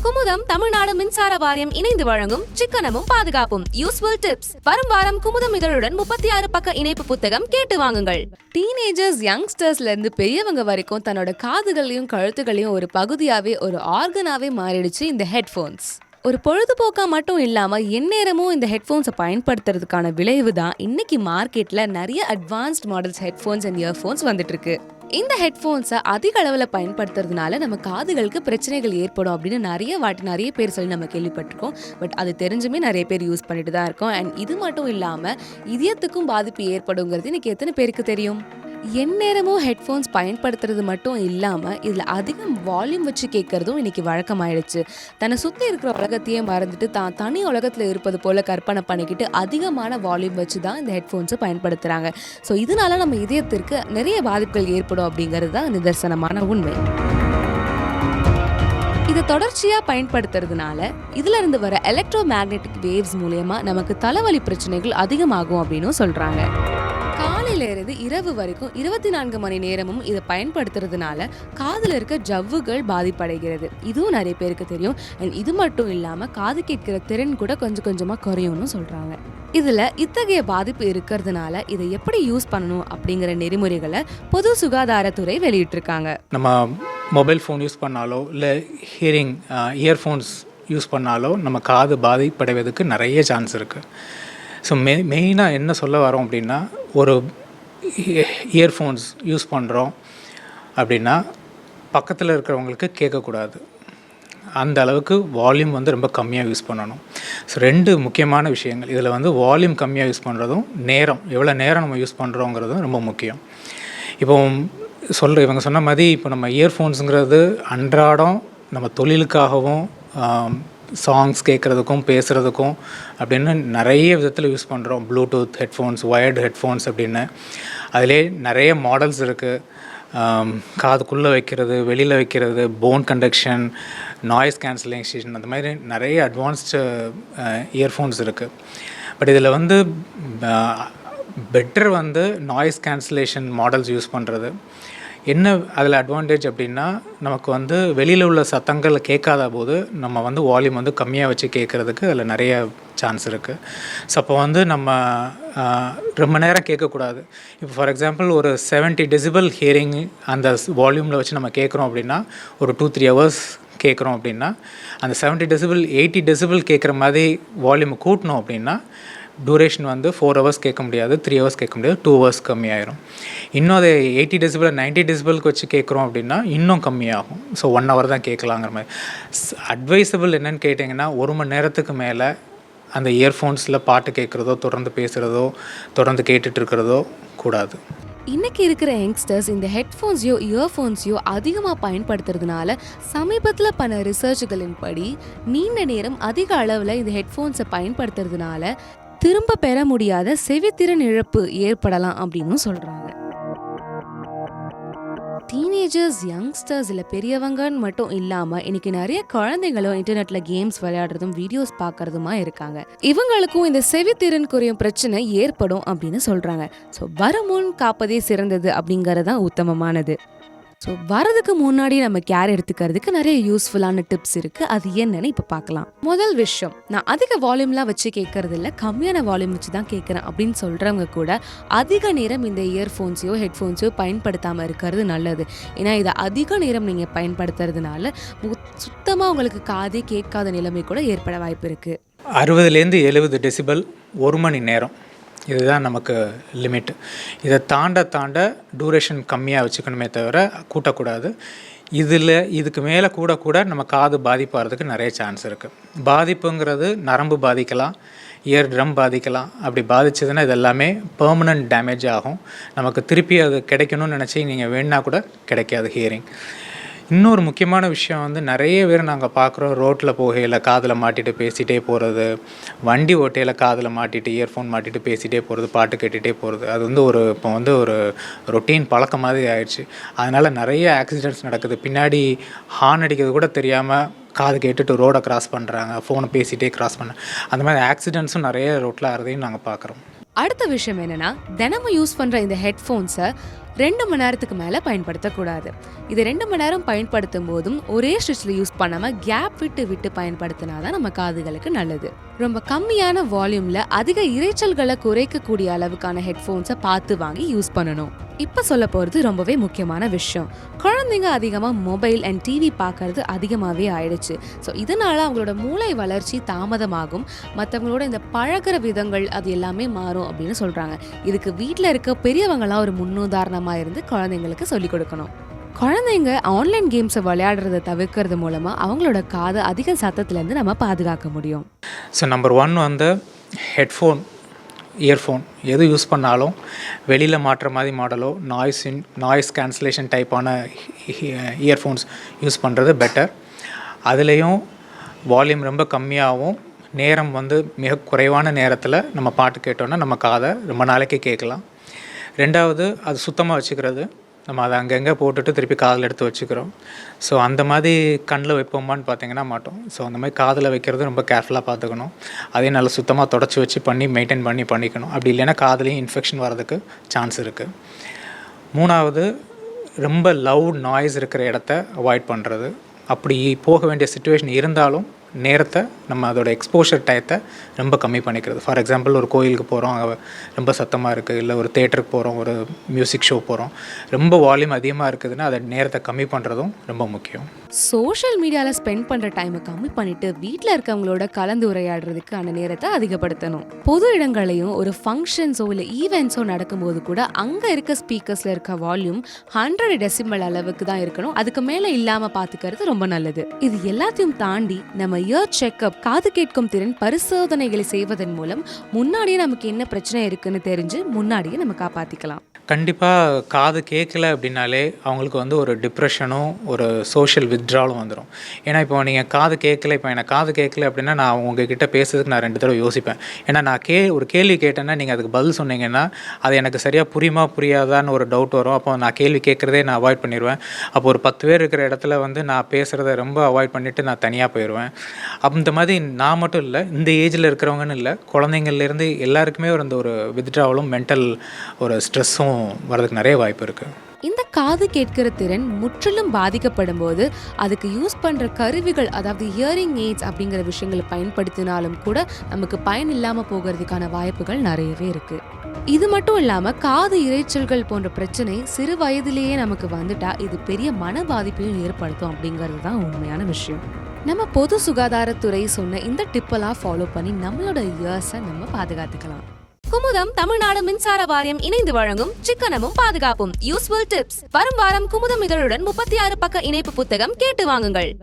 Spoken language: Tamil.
குமுதம் தமிழ்நாடு மின்சார வாரியம் இணைந்து வழங்கும் சிக்கனமும் பாதுகாப்பும் யூஸ்ஃபுல் டிப்ஸ். வரும் வாரம் குமுதம் இதழுடன் 36 பக்க இணைப்பு புத்தகம் கேட்டு வாங்குங்கள். டீனேஜர்ஸ், யங்ஸ்டர்ஸ்ல இருந்து பெரியவங்க வரைக்கும் தன்னோட காதுகளையும் கழுத்துகளையும் ஒரு பகுதியாவே, ஒரு ஆர்கனாவே மாறிடுச்சு இந்த ஹெட்ஃபோன்ஸ். ஒரு பொழுதுபோக்கா மட்டும் இல்லாம எந்நேரமும் இந்த ஹெட்ஃபோன்ஸை பயன்படுத்துறதுக்கான விளைவு தான் இன்னைக்கு மார்க்கெட்ல நிறைய advanced models headphones and earphones வந்துட்டு இருக்கு. இந்த ஹெட்ஃபோன்ஸை அதிக அளவில் பயன்படுத்துறதுனால நம்ம காதுகளுக்கு பிரச்சனைகள் ஏற்படும் அப்படின்னு நிறைய பேர் சொல்லி நம்ம கேள்விப்பட்டிருக்கோம். பட் அது தெரிஞ்சுமே நிறைய பேர் யூஸ் பண்ணிட்டு தான் இருக்கோம். அண்ட் இது மட்டும் இல்லாமல் இதயத்துக்கும் பாதிப்பு ஏற்படுங்கிறது இன்னைக்கு எத்தனை பேருக்கு தெரியும்? எந்நேரமும் ஹெட்ஃபோன்ஸ் பயன்படுத்துறது மட்டும் இல்லாமல் இதில் அதிகம் வால்யூம் வச்சு கேட்குறதும் இன்னைக்கு வழக்கமாயிடுச்சு. தன்னை சுற்றி இருக்கிற உலகத்தையே மறந்துட்டு தான் தனி உலகத்தில் இருப்பது போல் கற்பனை பண்ணிக்கிட்டு அதிகமான வால்யூம் வச்சு தான் இந்த ஹெட்ஃபோன்ஸை பயன்படுத்துகிறாங்க. ஸோ இதனால நம்ம இதயத்திற்கு நிறைய பாதிப்புகள் ஏற்படும் அப்படிங்கிறது தான் நிதர்சனமான உண்மை. இதை தொடர்ச்சியாக பயன்படுத்துறதுனால இதுல இருந்து வர எலக்ட்ரோ மேக்னெட்டிக் வேவ்ஸ் மூலமா நமக்கு தலைவலி பிரச்சனைகள் அதிகமாகும் அப்படின்னு சொல்றாங்க. காலையில இருந்து இரவு வரைக்கும் 24 மணி நேரமும் இதை பயன்படுத்துறதுனால காதுல இருக்க ஜவ்வுகள் பாதிப்படைகிறது. இதுவும் நிறைய பேருக்கு தெரியும். அண்ட் இது மட்டும் இல்லாம காது கேட்கிற திறன் கூட கொஞ்சம் கொஞ்சமா குறையும்னு சொல்றாங்க. இதுல இத்தகைய பாதிப்பு இருக்கிறதுனால இதை எப்படி யூஸ் பண்ணணும் அப்படிங்கிற நெறிமுறைகளை பொது சுகாதாரத்துறை வெளியிட்டிருக்காங்க. நம்ம மொபைல் ஃபோன் யூஸ் பண்ணாலோ இல்லை இயர்ஃபோன்ஸ் யூஸ் பண்ணாலோ நம்ம காது பாதிப்படைவதற்கு நிறைய சான்ஸ் இருக்குது. ஸோ மெயினாக என்ன சொல்ல வரோம் அப்படின்னா, ஒரு இயர்ஃபோன்ஸ் யூஸ் பண்ணுறோம் அப்படின்னா பக்கத்தில் இருக்கிறவங்களுக்கு கேட்கக்கூடாது. அந்த அளவுக்கு வால்யூம் ரொம்ப கம்மியாக யூஸ் பண்ணணும். ஸோ 2 முக்கியமான விஷயங்கள் இதில் வால்யூம் கம்மியாக யூஸ் பண்ணுறதும் எவ்வளோ நேரம் நம்ம யூஸ் பண்ணுறோங்கிறதும் ரொம்ப முக்கியம். இப்போ இவங்க சொன்ன மாதிரி இப்போ நம்ம இயர்ஃபோன்ஸுங்கிறது அன்றாடம் நம்ம தொழிலுக்காகவும் சாங்ஸ் கேட்குறதுக்கும் பேசுகிறதுக்கும் அப்படின்னு நிறைய விதத்தில் யூஸ் பண்ணுறோம். ப்ளூடூத் ஹெட்ஃபோன்ஸ், ஒயர்டு ஹெட்ஃபோன்ஸ் அப்படின்னு அதிலே நிறைய மாடல்ஸ் இருக்குது. காதுக்குள்ளே வைக்கிறது, வெளியில் வைக்கிறது, போன் கண்டக்ஷன், நாய்ஸ் கேன்சலேஷன், அந்த மாதிரி நிறைய அட்வான்ஸ்டு இயர்ஃபோன்ஸ் இருக்குது. பட் இதில் better noise cancellation models use பண்ணுறது. என்ன அதில் அட்வான்டேஜ் அப்படின்னா, நமக்கு வெளியில் உள்ள சத்தங்கள் கேட்காத போது நம்ம வால்யூம் கம்மியாக வச்சு கேட்குறதுக்கு அதில் நிறைய சான்ஸ் இருக்குது. ஸோ அப்போ நம்ம ரொம்ப நேரம் கேட்கக்கூடாது. இப்போ ஃபார் எக்ஸாம்பிள் ஒரு 70 டெசிபல் ஹியரிங் அந்த வால்யூமில் வச்சு நம்ம கேட்குறோம் அப்படின்னா, ஒரு 2-3 ஹவர்ஸ் கேட்குறோம் அப்படின்னா, அந்த 70 டெசிபல் 80 டெசிபல் கேட்குற மாதிரி வால்யூமை கூட்டணும் அப்படின்னா டூரேஷன் 4 ஹவர்ஸ் கேட்க முடியாது, 3 ஹவர்ஸ் கேட்க முடியாது, 2 ஹவர்ஸ் கம்மியாயிரும். இன்னும் அதை 80 டெசிபல் 90 டெசிபலுக்கு வச்சு கேட்குறோம் அப்படின்னா இன்னும் கம்மியாகும். ஸோ 1 ஹவர் தான் கேட்கலாங்கிற மாதிரி. அட்வைசபிள் என்னென்னு கேட்டிங்கன்னா, 1 மணி நேரத்துக்கு மேலே அந்த இயர்ஃபோன்ஸில் பாட்டு கேட்குறதோ, தொடர்ந்து பேசுகிறதோ, தொடர்ந்து கேட்டுட்டு இருக்கிறதோ கூடாது. இன்னைக்கு இருக்கிற யங்ஸ்டர்ஸ் இந்த ஹெட்ஃபோன்ஸையோ இயர்ஃபோன்ஸையோ அதிகமாக பயன்படுத்துறதுனால சமீபத்தில் பண்ண ரிசர்ச்சுகளின் படி நீண்ட நேரம் அதிக அளவில் இந்த ஹெட்ஃபோன்ஸை பயன்படுத்துறதுனால திரும்ப பெற முடியாத செவித்திறன் இழப்பு ஏற்படலாம் அப்படின்னு சொல்றாங்க. டீனேஜர்ஸ், யங்ஸ்டர்ஸ் இல்லை பெரியவங்கன்னு மட்டும் இல்லாமல் இன்னைக்கு நிறைய குழந்தைங்களும் இன்டர்நெட்டில் கேம்ஸ் விளையாடுறதும் வீடியோஸ் பார்க்கறதுமா இருக்காங்க. இவங்களுக்கும் இந்த செவித்திறன் குறையும் பிரச்சனை ஏற்படும் அப்படின்னு சொல்கிறாங்க. ஸோ வருமுன் காப்பதே சிறந்தது அப்படிங்கிறது தான் உத்தமமானது. ஸோ வரதுக்கு முன்னாடி நம்ம கேர் எடுத்துக்கிறதுக்கு நிறைய யூஸ்ஃபுல்லான டிப்ஸ் இருக்குது. அது என்னன்னு இப்போ பார்க்கலாம். முதல் விஷயம், நான் அதிக வால்யூம்லாம் வச்சு கேட்கறது இல்லை, கம்மியான வால்யூம் வச்சு தான் கேட்குறேன் அப்படின்னு சொல்கிறவங்க கூட அதிக நேரம் இந்த இயர்ஃபோன்ஸையோ ஹெட்ஃபோன்ஸையோ பயன்படுத்தாமல் இருக்கிறது நல்லது. ஏன்னா இதை அதிக நேரம் நீங்கள் பயன்படுத்துறதுனால சுத்தமாக உங்களுக்கு காதே கேட்காத நிலைமை கூட ஏற்பட வாய்ப்பு இருக்குது. 60லேருந்து 70 டெசிபல் 1 மணி நேரம், இதுதான் நமக்கு லிமிட். இதை தாண்ட டூரேஷன் கம்மியாக வச்சுக்கணுமே தவிர கூட்டக்கூடாது. இதுக்கு மேலே கூட நம்ம காது பாதிப்பாகிறதுக்கு நிறைய சான்ஸ் இருக்குது. பாதிப்புங்கிறது நரம்பு பாதிக்கலாம், இயர் ட்ரம் பாதிக்கலாம். அப்படி பாதிச்சதுன்னா இது எல்லாமே பெர்மனன்ட் டேமேஜ் ஆகும். நமக்கு திருப்பி அது கிடைக்கணும்னு நினச்சி நீங்கள் வேணுன்னா கூட கிடைக்காது ஹியரிங். இன்னொரு முக்கியமான விஷயம் நிறைய பேர் நாங்கள் பார்க்குறோம், ரோட்டில் போகையில் காதில் மாட்டிட்டு பேசிகிட்டே போகிறது, வண்டி ஓட்டையில் காதில் மாட்டிட்டு இயர்ஃபோன் மாட்டிட்டு பேசிகிட்டே போகிறது, பாட்டு கேட்டுகிட்டே போகிறது. அது இப்போ ஒரு ரொட்டீன் பழக்கம் மாதிரி ஆயிடுச்சு. அதனால் நிறைய ஆக்சிடெண்ட்ஸ் நடக்குது. பின்னாடி ஹார்ன் அடிக்கிறது கூட தெரியாமல் காது கேட்டுட்டு ரோடை கிராஸ் பண்ணுறாங்க, ஃபோனை பேசிகிட்டே கிராஸ் பண்ண, அந்த மாதிரி ஆக்சிடெண்ட்ஸும் நிறைய ரோட்டில் ஆகிறதையும் நாங்கள் பார்க்குறோம். அடுத்த விஷயம் என்னன்னா, தினமும் யூஸ் பண்ற இந்த ஹெட்ஃபோன்ஸை 2 மணி நேரத்துக்கு மேல பயன்படுத்தக்கூடாது. இது 2 மணி நேரம் பயன்படுத்தும் போதும் ஒரே ஸ்ட்ரெச்ல யூஸ் பண்ணாம கேப் விட்டு விட்டு பயன்படுத்தினாதான் நம்ம காதுகளுக்கு நல்லது. ரொம்ப கம்மியான வால்யூம்ல அதிக இரைச்சல்களை குறைக்கக்கூடிய அளவுக்கான ஹெட்ஃபோன்ஸை பார்த்து வாங்கி யூஸ் பண்ணணும். இப்ப சொல்ல போறது ரொம்பவே முக்கியமான விஷயம். குழந்தைங்க அதிகமா மொபைல் அண்ட் டிவி பார்க்கறது அதிகமாவே ஆயிடுச்சு. ஸோ இதனால அவங்களோட மூளை வளர்ச்சி தாமதமாகும், மற்றவங்களோட இந்த பழகிற விதங்கள் அது எல்லாமே மாறும் அப்படின்னு சொல்றாங்க. இதுக்கு வீட்டில் இருக்க பெரியவங்களாம் ஒரு முன்னுதாரணமா இருந்து குழந்தைங்களுக்கு சொல்லிக் கொடுக்கணும். குழந்தைங்க ஆன்லைன் கேம்ஸை விளையாடுறத தவிர்க்கிறது மூலமா அவங்களோட காதை அதிக சத்தத்திலேருந்து நம்ம பாதுகாக்க முடியும். ஸோ நம்பர் 1 வந்து ஹெட்ஃபோன், இயர்ஃபோன் எது யூஸ் பண்ணாலும் வெளியில் மாட்டுற மாதிரி மாடலோ நாய்ஸ் கேன்சலேஷன் டைப்பான இயர்ஃபோன்ஸ் யூஸ் பண்ணுறது பெட்டர். அதுலேயும் வால்யூம் ரொம்ப கம்மியாகவும் நேரம் வந்து மிக குறைவான நேரத்தில் நம்ம பாட்டு கேட்டோன்னா நம்ம காதை ரொம்ப நாளைக்கு கேட்கலாம். 2வது அது சுத்தமாக வச்சுக்கிறது. நம்ம அதை அங்கங்கே போட்டுட்டு திருப்பி காதில் எடுத்து வச்சுக்கிறோம். ஸோ அந்த மாதிரி கண்ணில் வைப்போமான்னு பார்த்தீங்கன்னா மாட்டோம். ஸோ அந்த மாதிரி காதில் வைக்கிறது ரொம்ப கேர்ஃபுல்லாக பார்த்துக்கணும். அதே நல்லா சுத்தமாக தொடச்சி வச்சு மெயின்டைன் பண்ணிக்கணும். அப்படி இல்லைன்னா காதுலேயும் இன்ஃபெக்ஷன் வரதுக்கு சான்ஸ் இருக்குது. 3வது ரொம்ப லவுட் நாய்ஸ் இருக்கிற இடத்த அவாய்ட் பண்ணுறது. அப்படி போக வேண்டிய சிச்சுவேஷன் இருந்தாலும் நேரத்தை நம்ம அதோட எக்ஸ்போஷர் டயத்தை ரொம்ப கம்மி பண்ணிக்கிறது. ஃபார் எக்ஸாம்பிள் ஒரு கோயிலுக்கு போகிறோம், ரொம்ப சத்தமாக இருக்குது, இல்லை ஒரு தேட்டருக்கு போகிறோம், ஒரு மியூசிக் ஷோ போகிறோம், ரொம்ப வால்யூம் அதிகமாக இருக்குதுன்னா அதை நேரத்தை கம்மி பண்ணுறதும் ரொம்ப முக்கியம். சோஷியல் மீடியாவில் ஸ்பெண்ட் பண்ணுற டைமை கம்மி பண்ணிட்டு வீட்டில் இருக்கவங்களோட கலந்து உரையாடுறதுக்கு அந்த நேரத்தை அதிகப்படுத்தணும். பொது இடங்களையும் ஒரு ஃபங்க்ஷன்ஸோ இல்லை ஈவெண்ட்ஸோ நடக்கும்போது கூட அங்கே இருக்க ஸ்பீக்கர்ஸில் இருக்க வால்யூம் 100 டெசிமல் அளவுக்கு தான் இருக்கணும். அதுக்கு மேலே இல்லாமல் பார்த்துக்கிறது ரொம்ப நல்லது. இது எல்லாத்தையும் தாண்டி நம்ம இயர் செக்அப், காது கேட்கும் திறன் பரிசோதனைகளை செய்வதன் மூலம் முன்னாடியே நமக்கு என்ன பிரச்சனை இருக்குன்னு தெரிஞ்சு முன்னாடியே நம்ம காப்பாற்றிக்கலாம். கண்டிப்பாக காது கேட்கல அப்படின்னாலே அவங்களுக்கு வந்து ஒரு டிப்ரெஷனும் ஒரு சோஷியல் வித்ட்ராலும் வந்துடும். ஏன்னா இப்போ நீங்கள் காது கேட்கல, இப்போ எனக்கு காது கேட்கல அப்படின்னா நான் உங்ககிட்ட பேசுறதுக்கு நான் 2 தடவை யோசிப்பேன். ஏன்னா நான் ஒரு கேள்வி கேட்டேன்னா நீங்கள் அதுக்கு பதில் சொன்னீங்கன்னா அது எனக்கு சரியாக புரியாதான்னு ஒரு டவுட் வரும். அப்போ நான் கேள்வி கேட்குறதே நான் அவாய்ட் பண்ணிடுவேன். அப்போ ஒரு 10 பேர் இருக்கிற இடத்துல வந்து நான் பேசுகிறத ரொம்ப அவாய்ட் பண்ணிவிட்டு நான் தனியாக போயிடுவேன். அந்த மாதிரி நான் மட்டும் இல்லை, இந்த ஏஜில் இருக்கிறவங்கன்னு இல்லை, குழந்தைங்கள்லேருந்து எல்லாருக்குமே ஒரு வித்ட்ராவலும் மென்டல் ஒரு ஸ்ட்ரெஸ்ஸும் வரதுக்கு நிறைய வாய்ப்பு இருக்குது. இந்த காது கேட்கிற திறன் முற்றிலும் பாதிக்கப்படும் போது அதுக்கு யூஸ் பண்ற கருவிகள், அதாவது ஹியரிங் எய்ட்ஸ் அப்படிங்கிற விஷயங்களை பயன்படுத்தினாலும் கூட நமக்கு பயன் இல்லாம போகிறதுக்கான வாய்ப்புகள் நிறையவே இருக்கு. இது மட்டும் இல்லாம காது இரைச்சல்கள் போன்ற பிரச்சனை சிறு வயதிலேயே நமக்கு வந்துட்டா இது பெரிய மன பாதிப்பையும் ஏற்படுத்தும் அப்படிங்கிறது தான் உண்மையான விஷயம். நம்ம பொது சுகாதாரத்துறை சொன்ன இந்த டிப்பெல்லாம் ஃபாலோ பண்ணி நம்மளோட இயர்ஸை நம்ம பாதுகாத்துக்கலாம். குமுதம் தமிழ்நாடு மின்சார வாரியம் இணைந்து வழங்கும் சிக்கனமும் பாதுகாப்பும் யூஸ்ஃபுல் டிப்ஸ். வரும் வாரம் குமுதம் இதழுடன் 36 பக்க இணைப்பு புத்தகம் கேட்டு வாங்குங்கள்.